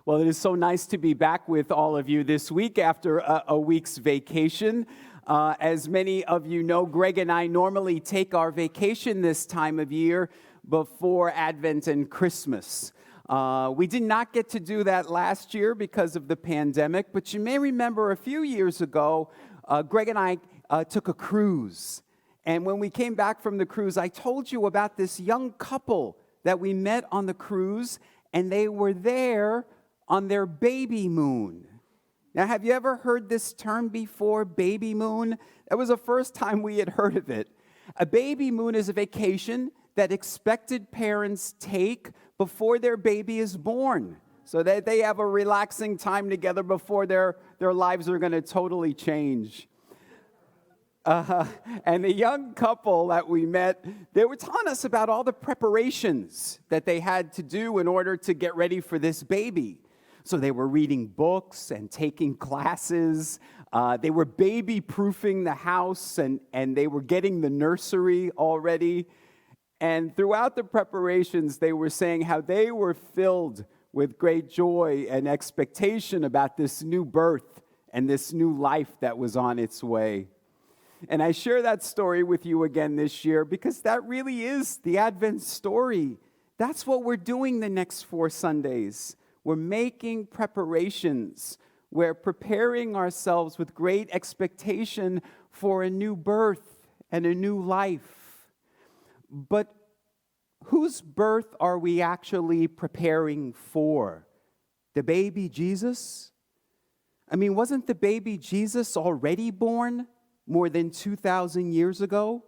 Well, it is so nice to be back with all of you this week after a week's vacation. As many of you know, Greg and I normally take our vacation this time of year before Advent and Christmas. We did not get to do that last year because of the pandemic, but you may remember a few years ago, Greg and I took a cruise. And when we came back from the cruise, I told you about this young couple that we met on the cruise, and they were there on their baby moon. Now, have you ever heard this term before, baby moon? That was the first time we had heard of it. A baby moon is a vacation that expected parents take before their baby is born, so that they have a relaxing time together before their lives are going to totally change. And the young couple that we met, they were telling us about all the preparations that they had to do in order to get ready for this baby. So they were reading books and taking classes. They were baby-proofing the house, and they were getting the nursery already. And throughout the preparations, they were saying how they were filled with great joy and expectation about this new birth and this new life that was on its way. And I share that story with you again this year because that really is the Advent story. That's what we're doing the next 4 Sundays. We're making preparations. We're preparing ourselves with great expectation for a new birth and a new life. But whose birth are we actually preparing for? The baby Jesus? I mean, wasn't the baby Jesus already born more than 2,000 years ago?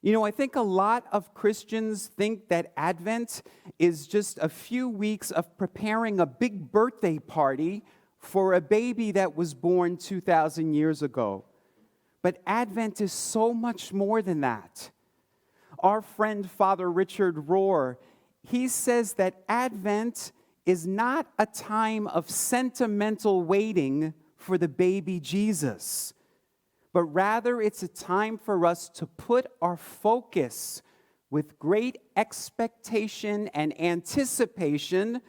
You know, I think a lot of Christians think that Advent is just a few weeks of preparing a big birthday party for a baby that was born 2,000 years ago. But Advent is so much more than that. Our friend Father Richard Rohr, he says that Advent is not a time of sentimental waiting for the baby Jesus, but rather it's a time for us to put our focus with great expectation and anticipation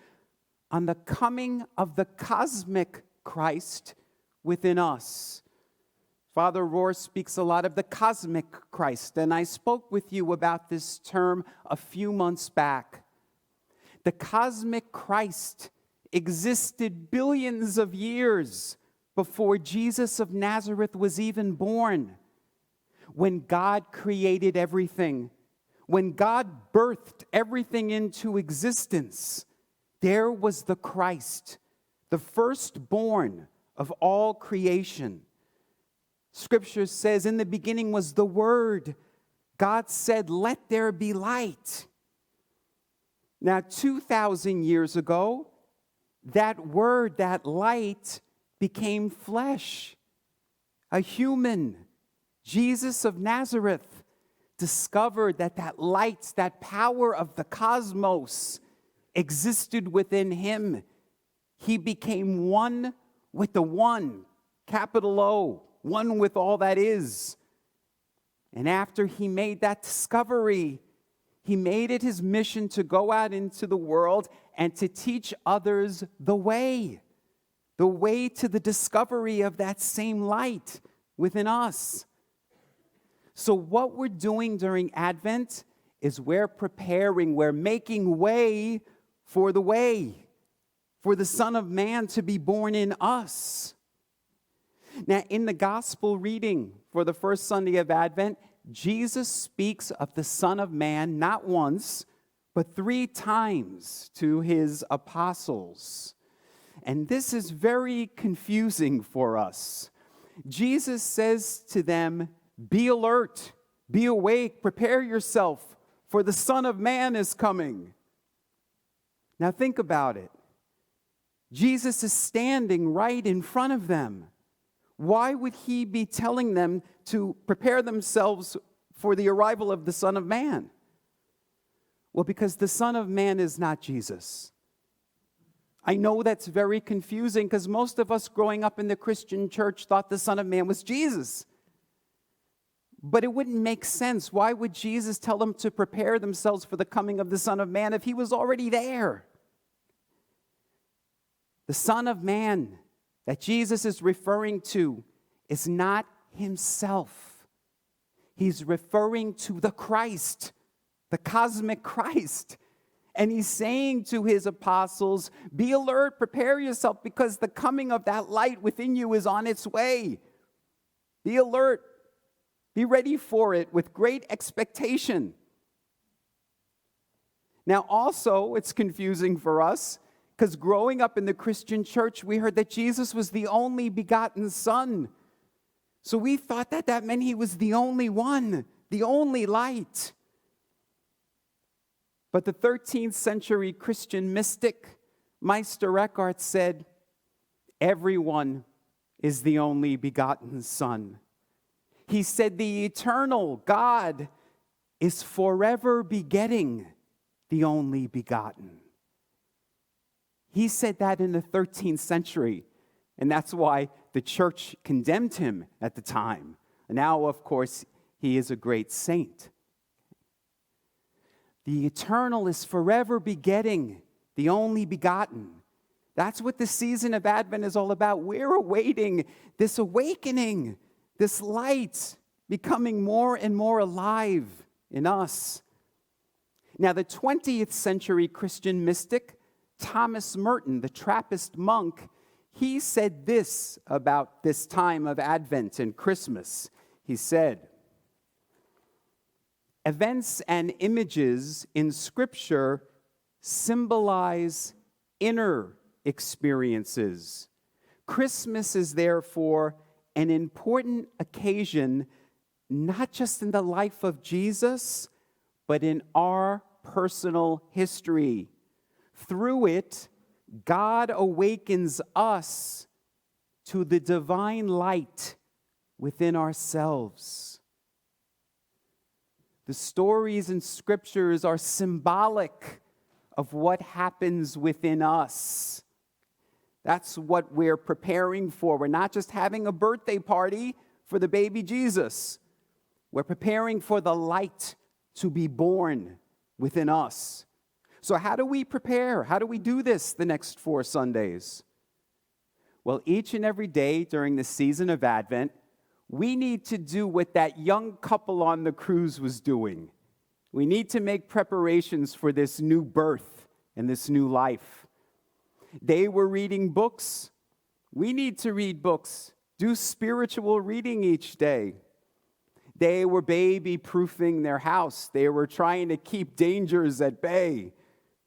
on the coming of the cosmic Christ within us. Father Rohr speaks a lot of the cosmic Christ, and I spoke with you about this term a few months back. The cosmic Christ existed billions of years before Jesus of Nazareth was even born. When God created everything, when God birthed everything into existence, there was the Christ, the firstborn of all creation. Scripture says, in the beginning was the Word. God said, let there be light. Now, 2,000 years ago, that Word, that light, became flesh. A human, Jesus of Nazareth, discovered that light, that power of the cosmos existed within him. He became one with the one, capital O, one with all that is. And after he made that discovery, he made it his mission to go out into the world and to teach others the way to the discovery of that same light within us. So what we're doing during Advent is we're making way, for the Son of Man to be born in us. Now, in the gospel reading for the first Sunday of Advent, Jesus speaks of the Son of Man not once, but 3 times to his apostles. And this is very confusing for us. Jesus says to them, be alert, be awake, prepare yourself, for the Son of Man is coming. Now think about it. Jesus is standing right in front of them. Why would he be telling them to prepare themselves for the arrival of the Son of Man? Well, because the Son of Man is not Jesus. I know that's very confusing because most of us growing up in the Christian church thought the Son of Man was Jesus. But it wouldn't make sense. Why would Jesus tell them to prepare themselves for the coming of the Son of Man if he was already there? The Son of Man that Jesus is referring to is not himself. He's referring to the Christ, the cosmic Christ. And he's saying to his apostles, be alert, prepare yourself, because the coming of that light within you is on its way. Be alert. Be ready for it with great expectation. Now, also, it's confusing for us, because growing up in the Christian church, we heard that Jesus was the only begotten Son. So we thought that that meant he was the only one, the only light. But the 13th century Christian mystic, Meister Eckhart, said, everyone is the only begotten Son. He said the eternal God is forever begetting the only begotten. He said that in the 13th century, and that's why the church condemned him at the time. Now, of course, he is a great saint. The eternal is forever begetting the only begotten. That's what the season of Advent is all about. We're awaiting this awakening, this light becoming more and more alive in us. Now, the 20th century Christian mystic, Thomas Merton, the Trappist monk, he said this about this time of Advent and Christmas. He said, events and images in Scripture symbolize inner experiences. Christmas is therefore an important occasion, not just in the life of Jesus, but in our personal history. Through it, God awakens us to the divine light within ourselves. The stories in Scriptures are symbolic of what happens within us. That's what we're preparing for. We're not just having a birthday party for the baby Jesus. We're preparing for the light to be born within us. So how do we prepare? How do we do this the next 4 Sundays? Well, each and every day during the season of Advent, we need to do what that young couple on the cruise was doing. We need to make preparations for this new birth and this new life. They were reading books. We need to read books. Do spiritual reading each day. They were baby-proofing their house. They were trying to keep dangers at bay.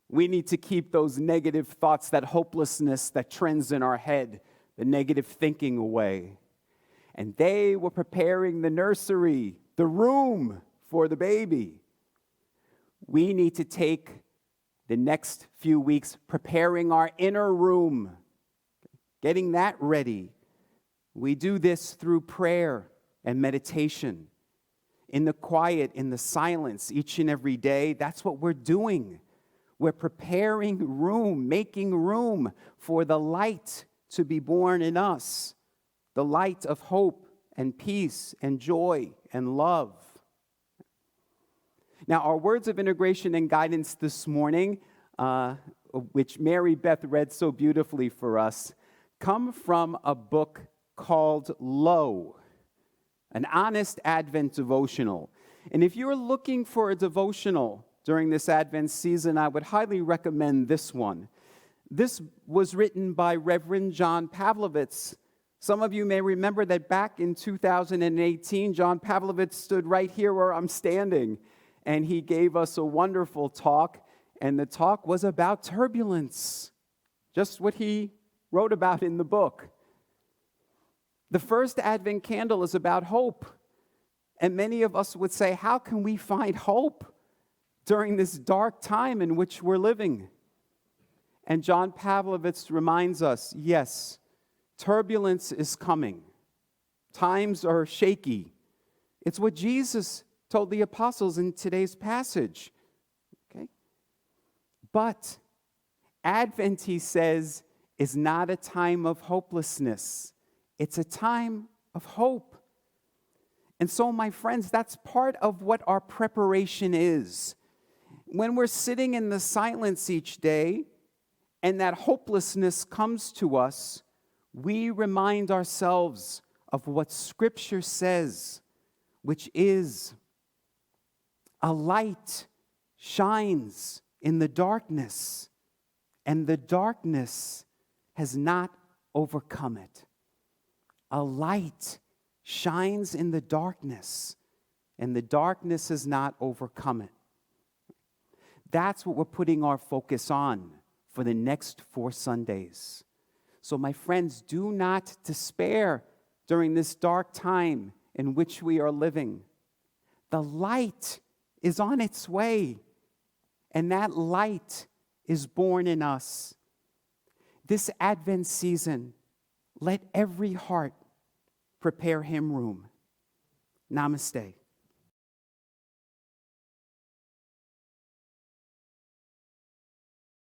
We need to keep those negative thoughts, that hopelessness that trends in our head, the negative thinking away. And they were preparing the nursery, the room for the baby. We need to take the next few weeks preparing our inner room, getting that ready. We do this through prayer and meditation. In the quiet, in the silence, each and every day, that's what we're doing. We're preparing room, making room for the light to be born in us, the light of hope and peace and joy and love. Now, our words of integration and guidance this morning, which Mary Beth read so beautifully for us, come from a book called Lo, an honest Advent devotional. And if you're looking for a devotional during this Advent season, I would highly recommend this one. This was written by Reverend John Pavlovitz. Some of you may remember that back in 2018, John Pavlovitz stood right here where I'm standing, and he gave us a wonderful talk, and the talk was about turbulence, just what he wrote about in the book. The first Advent candle is about hope, and many of us would say, how can we find hope during this dark time in which we're living? And John Pavlovitz reminds us, yes, turbulence is coming. Times are shaky. It's what Jesus told the apostles in today's passage. Okay? But Advent, he says, is not a time of hopelessness. It's a time of hope. And so, my friends, that's part of what our preparation is. When we're sitting in the silence each day and that hopelessness comes to us, we remind ourselves of what Scripture says, which is, a light shines in the darkness, and the darkness has not overcome it. A light shines in the darkness, and the darkness has not overcome it. That's what we're putting our focus on for the next 4 Sundays. So, my friends, do not despair during this dark time in which we are living. The light is on its way, and that light is born in us. This Advent season, let every heart prepare him room. Namaste.